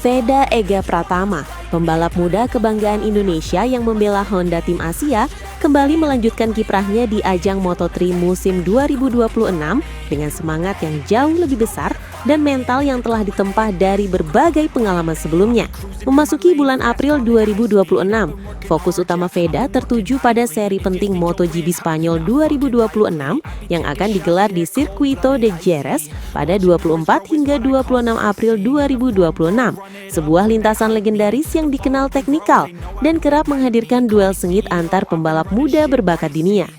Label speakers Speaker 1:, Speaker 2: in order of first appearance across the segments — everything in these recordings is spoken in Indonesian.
Speaker 1: Veda Ega Pratama, pembalap muda kebanggaan Indonesia yang membela Honda Tim Asia, kembali melanjutkan kiprahnya di ajang Moto3 musim 2026 dengan semangat yang jauh lebih besar dan mental yang telah ditempa dari berbagai pengalaman sebelumnya. Memasuki bulan April 2026, fokus utama Veda tertuju pada seri penting MotoGP Spanyol 2026 yang akan digelar di Circuito de Jerez pada 24 hingga 26 April 2026. Sebuah lintasan legendaris yang dikenal teknikal dan kerap menghadirkan duel sengit antar pembalap muda berbakat dunia.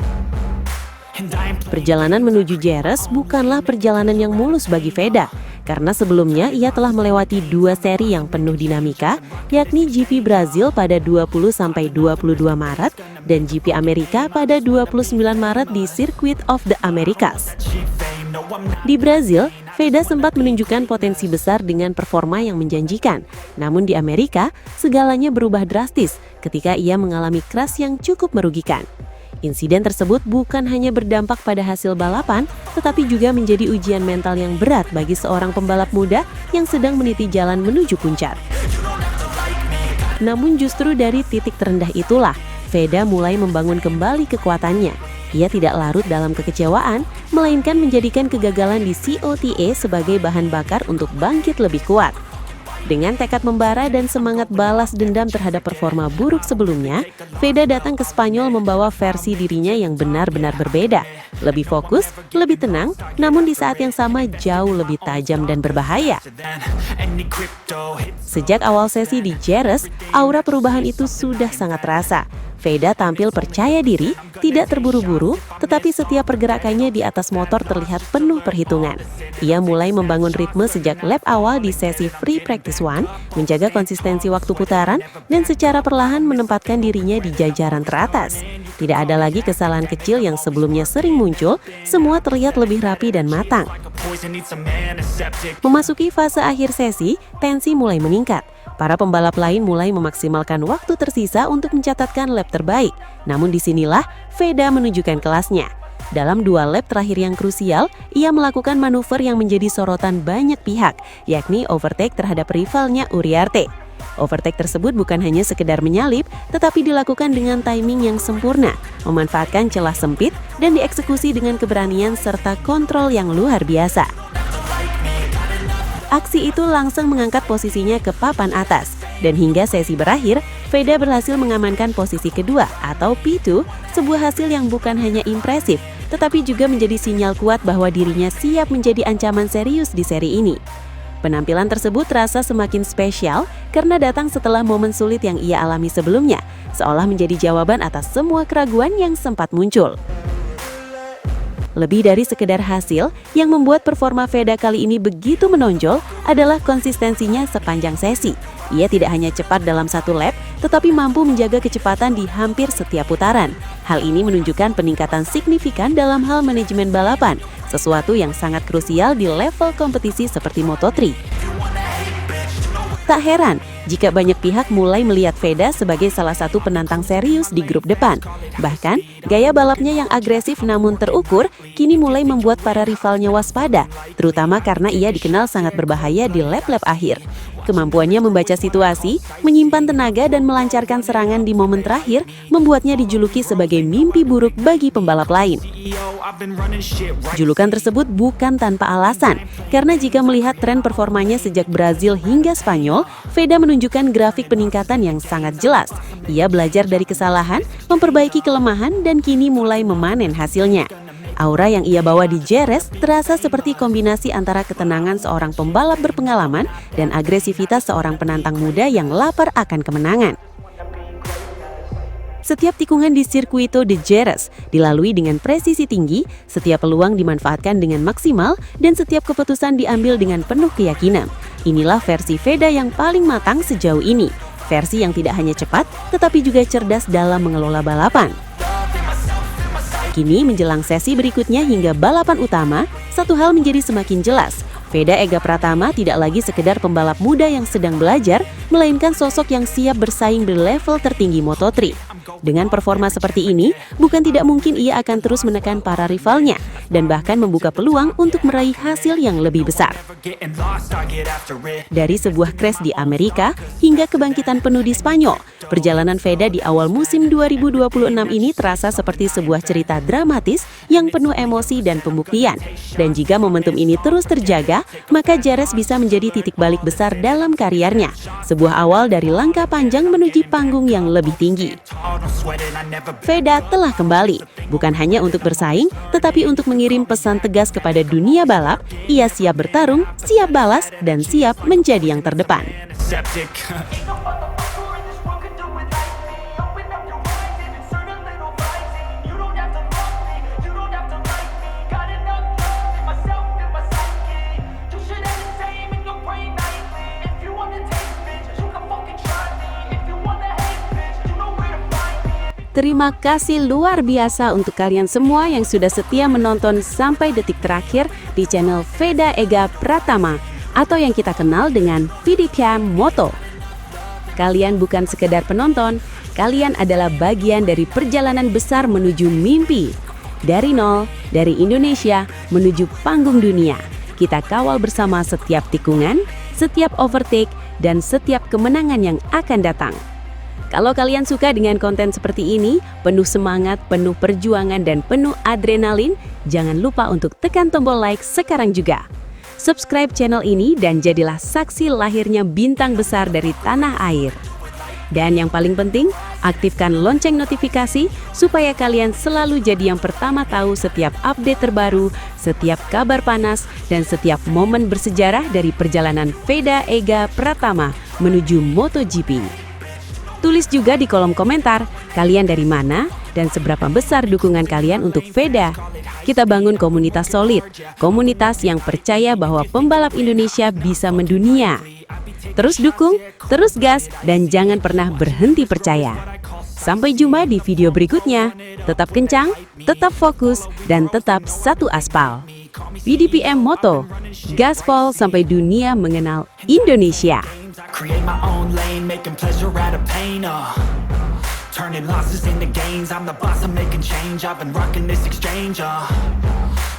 Speaker 1: Perjalanan menuju Jerez bukanlah perjalanan yang mulus bagi Veda, karena sebelumnya ia telah melewati dua seri yang penuh dinamika, yakni GP Brazil pada 20-22 Maret dan GP Amerika pada 29 Maret di Circuit of the Americas. Di Brazil, Veda sempat menunjukkan potensi besar dengan performa yang menjanjikan. Namun di Amerika, segalanya berubah drastis ketika ia mengalami crash yang cukup merugikan. Insiden tersebut bukan hanya berdampak pada hasil balapan, tetapi juga menjadi ujian mental yang berat bagi seorang pembalap muda yang sedang meniti jalan menuju puncak. Namun justru dari titik terendah itulah, Veda mulai membangun kembali kekuatannya. Ia tidak larut dalam kekecewaan, melainkan menjadikan kegagalan di COTA sebagai bahan bakar untuk bangkit lebih kuat. Dengan tekad membara dan semangat balas dendam terhadap performa buruk sebelumnya, Veda datang ke Spanyol membawa versi dirinya yang benar-benar berbeda. Lebih fokus, lebih tenang, namun di saat yang sama jauh lebih tajam dan berbahaya. Sejak awal sesi di Jerez, aura perubahan itu sudah sangat terasa. Veda tampil percaya diri, tidak terburu-buru, tetapi setiap pergerakannya di atas motor terlihat penuh perhitungan. Ia mulai membangun ritme sejak lap awal di sesi Free Practice 1, menjaga konsistensi waktu putaran, dan secara perlahan menempatkan dirinya di jajaran teratas. Tidak ada lagi kesalahan kecil yang sebelumnya sering muncul, semua terlihat lebih rapi dan matang. Memasuki fase akhir sesi, tensi mulai meningkat. Para pembalap lain mulai memaksimalkan waktu tersisa untuk mencatatkan lap terbaik. Namun disinilah Veda menunjukkan kelasnya. Dalam dua lap terakhir yang krusial, ia melakukan manuver yang menjadi sorotan banyak pihak, yakni overtake terhadap rivalnya Uriarte. Overtake tersebut bukan hanya sekedar menyalip, tetapi dilakukan dengan timing yang sempurna, memanfaatkan celah sempit, dan dieksekusi dengan keberanian serta kontrol yang luar biasa. Aksi itu langsung mengangkat posisinya ke papan atas, dan hingga sesi berakhir, Veda berhasil mengamankan posisi kedua atau P2, sebuah hasil yang bukan hanya impresif, tetapi juga menjadi sinyal kuat bahwa dirinya siap menjadi ancaman serius di seri ini. Penampilan tersebut terasa semakin spesial karena datang setelah momen sulit yang ia alami sebelumnya, seolah menjadi jawaban atas semua keraguan yang sempat muncul. Lebih dari sekedar hasil, yang membuat performa Veda kali ini begitu menonjol adalah konsistensinya sepanjang sesi. Ia tidak hanya cepat dalam satu lap, tetapi mampu menjaga kecepatan di hampir setiap putaran. Hal ini menunjukkan peningkatan signifikan dalam hal manajemen balapan, sesuatu yang sangat krusial di level kompetisi seperti Moto3. Tak heran jika banyak pihak mulai melihat Veda sebagai salah satu penantang serius di grup depan. Bahkan, gaya balapnya yang agresif namun terukur kini mulai membuat para rivalnya waspada, terutama karena ia dikenal sangat berbahaya di lap-lap akhir. Kemampuannya membaca situasi, menyimpan tenaga dan melancarkan serangan di momen terakhir membuatnya dijuluki sebagai mimpi buruk bagi pembalap lain. Julukan tersebut bukan tanpa alasan, karena jika melihat tren performanya sejak Brazil hingga Spanyol, Veda menunjukkan grafik peningkatan yang sangat jelas. Ia belajar dari kesalahan, memperbaiki kelemahan, dan kini mulai memanen hasilnya. Aura yang ia bawa di Jerez terasa seperti kombinasi antara ketenangan seorang pembalap berpengalaman dan agresivitas seorang penantang muda yang lapar akan kemenangan. Setiap tikungan di Circuito de Jerez dilalui dengan presisi tinggi, setiap peluang dimanfaatkan dengan maksimal, dan setiap keputusan diambil dengan penuh keyakinan. Inilah versi Veda yang paling matang sejauh ini. Versi yang tidak hanya cepat, tetapi juga cerdas dalam mengelola balapan. Kini menjelang sesi berikutnya hingga balapan utama, satu hal menjadi semakin jelas. Veda Ega Pratama tidak lagi sekedar pembalap muda yang sedang belajar, melainkan sosok yang siap bersaing di level tertinggi Moto3. Dengan performa seperti ini, bukan tidak mungkin ia akan terus menekan para rivalnya dan bahkan membuka peluang untuk meraih hasil yang lebih besar. Dari sebuah crash di Amerika hingga kebangkitan penuh di Spanyol, perjalanan Veda di awal musim 2026 ini terasa seperti sebuah cerita dramatis yang penuh emosi dan pembuktian. Dan jika momentum ini terus terjaga, maka Jares bisa menjadi titik balik besar dalam karirnya. Sebuah awal dari langkah panjang menuju panggung yang lebih tinggi. Veda telah kembali, bukan hanya untuk bersaing, tetapi untuk mengirim pesan tegas kepada dunia balap. Ia siap bertarung, siap balas, dan siap menjadi yang terdepan. Terima kasih luar biasa untuk kalian semua yang sudah setia menonton sampai detik terakhir di channel Veda Ega Pratama atau yang kita kenal dengan VDPM Moto. Kalian bukan sekedar penonton, kalian adalah bagian dari perjalanan besar menuju mimpi. Dari nol, dari Indonesia menuju panggung dunia. Kita kawal bersama setiap tikungan, setiap overtake, dan setiap kemenangan yang akan datang. Kalau kalian suka dengan konten seperti ini, penuh semangat, penuh perjuangan, dan penuh adrenalin, jangan lupa untuk tekan tombol like sekarang juga. Subscribe channel ini dan jadilah saksi lahirnya bintang besar dari tanah air. Dan yang paling penting, aktifkan lonceng notifikasi supaya kalian selalu jadi yang pertama tahu setiap update terbaru, setiap kabar panas, dan setiap momen bersejarah dari perjalanan Veda Ega Pratama menuju MotoGP. Tulis juga di kolom komentar, kalian dari mana dan seberapa besar dukungan kalian untuk Veda. Kita bangun komunitas solid, komunitas yang percaya bahwa pembalap Indonesia bisa mendunia. Terus dukung, terus gas, dan jangan pernah berhenti percaya. Sampai jumpa di video berikutnya. Tetap kencang, tetap fokus, dan tetap satu aspal. VDPM Moto, gaspol sampai dunia mengenal Indonesia.
Speaker 2: Create my own lane, making pleasure out of pain, turning losses into gains, I'm the boss, I'm making change, I've been rocking this exchange,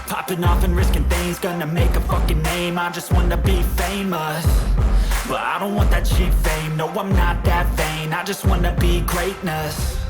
Speaker 2: popping off and risking things, gonna make a fucking name, I just wanna be famous, but I don't want that cheap fame, no I'm not that vain, I just wanna be greatness.